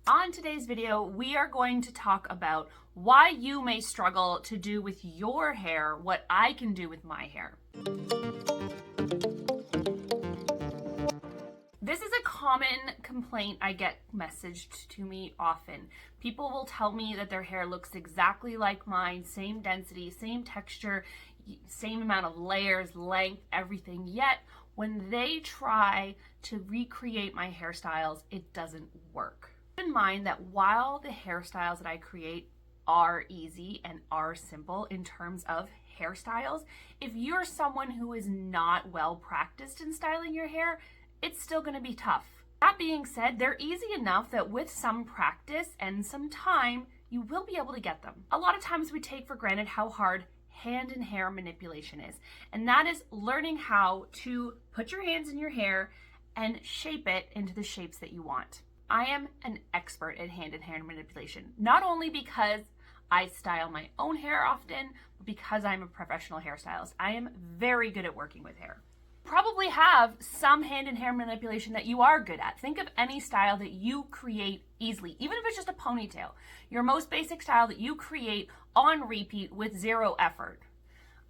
On today's video, we are going to talk about why you may struggle to do with your hair what I can do with my hair. This is a common complaint I get messaged to me often. People will tell me that their hair looks exactly like mine, same density, same texture, same amount of layers, length, everything. Yet, when they try to recreate my hairstyles, it doesn't work. Keep in mind that while the hairstyles that I create are easy and are simple in terms of hairstyles, if you're someone who is not well practiced in styling your hair, it's still going to be tough. That being said, they're easy enough that with some practice and some time, you will be able to get them. A lot of times we take for granted how hard hand and hair manipulation is, and that is learning how to put your hands in your hair and shape it into the shapes that you want. I am an expert at hand and hair manipulation, not only because I style my own hair often, but because I'm a professional hairstylist. I am very good at working with hair. Probably have some hand and hair manipulation that you are good at. Think of any style that you create easily, even if it's just a ponytail. Your most basic style that you create on repeat with zero effort.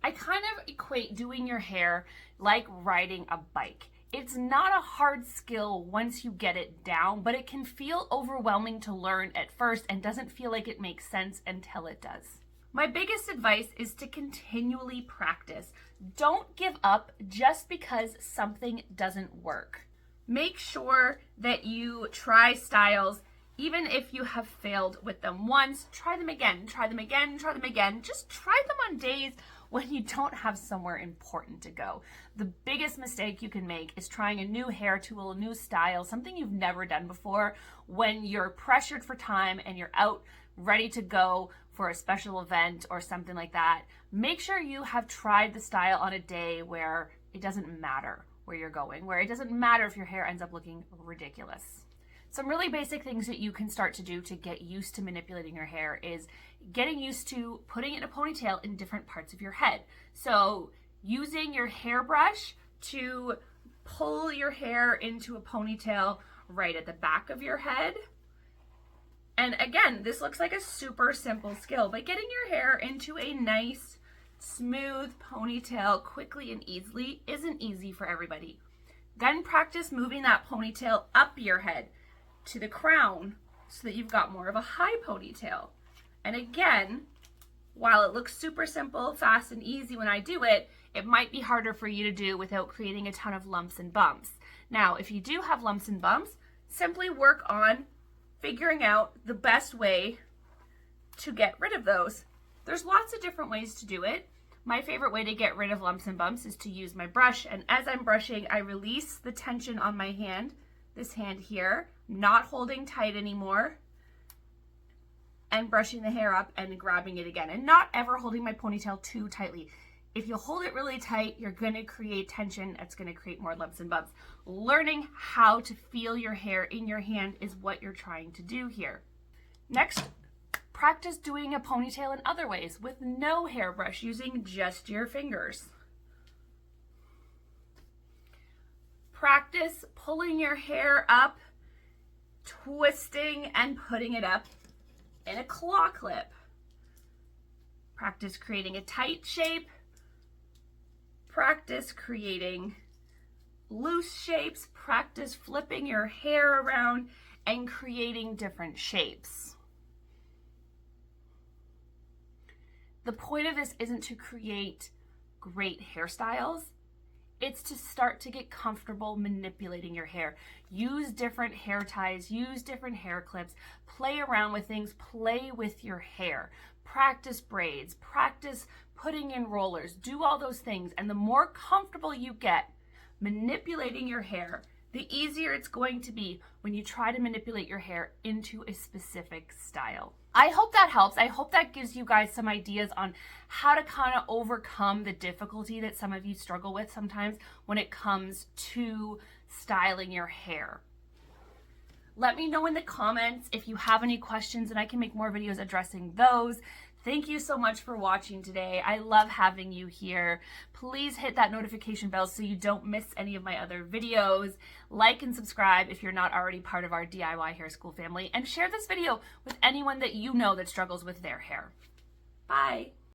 I kind of equate doing your hair like riding a bike. It's not a hard skill once you get it down, but it can feel overwhelming to learn at first and doesn't feel like it makes sense until it does. My biggest advice is to continually practice. Don't give up just because something doesn't work. Make sure that you try styles, even if you have failed with them once. Try them again, try them again, try them again. Just try them on days when you don't have somewhere important to go. The biggest mistake you can make is trying a new hair tool, a new style, something you've never done before when you're pressured for time and you're out ready to go for a special event or something like that. Make sure you have tried the style on a day where it doesn't matter where you're going, where it doesn't matter if your hair ends up looking ridiculous. Some really basic things that you can start to do to get used to manipulating your hair is getting used to putting it in a ponytail in different parts of your head. So using your hairbrush to pull your hair into a ponytail right at the back of your head. And again, this looks like a super simple skill, but getting your hair into a nice, smooth ponytail quickly and easily isn't easy for everybody. Then practice moving that ponytail up your head to the crown so that you've got more of a high ponytail. And again, while it looks super simple, fast, and easy when I do it, it might be harder for you to do without creating a ton of lumps and bumps. Now, if you do have lumps and bumps, simply work on figuring out the best way to get rid of those. There's lots of different ways to do it. My favorite way to get rid of lumps and bumps is to use my brush, and as I'm brushing, I release the tension on my hand, this hand here, not holding tight anymore, and brushing the hair up and grabbing it again, and not ever holding my ponytail too tightly. If you hold it really tight, you're going to create tension. It's going to create more lumps and bumps. Learning how to feel your hair in your hand is what you're trying to do here. Next, practice doing a ponytail in other ways with no hairbrush, using just your fingers. Practice pulling your hair up, twisting and putting it up in a claw clip. Practice creating a tight shape. Practice creating loose shapes. Practice flipping your hair around and creating different shapes. The point of this isn't to create great hairstyles. It's to start to get comfortable manipulating your hair. Use different hair ties, use different hair clips, play around with things, play with your hair. Practice braids, practice putting in rollers, do all those things. And the more comfortable you get manipulating your hair, the easier it's going to be when you try to manipulate your hair into a specific style. I hope that helps. I hope that gives you guys some ideas on how to kind of overcome the difficulty that some of you struggle with sometimes when it comes to styling your hair. Let me know in the comments if you have any questions and I can make more videos addressing those. Thank you so much for watching today. I love having you here. Please hit that notification bell so you don't miss any of my other videos. Like and subscribe if you're not already part of our DIY Hair School family, and share this video with anyone that you know that struggles with their hair. Bye.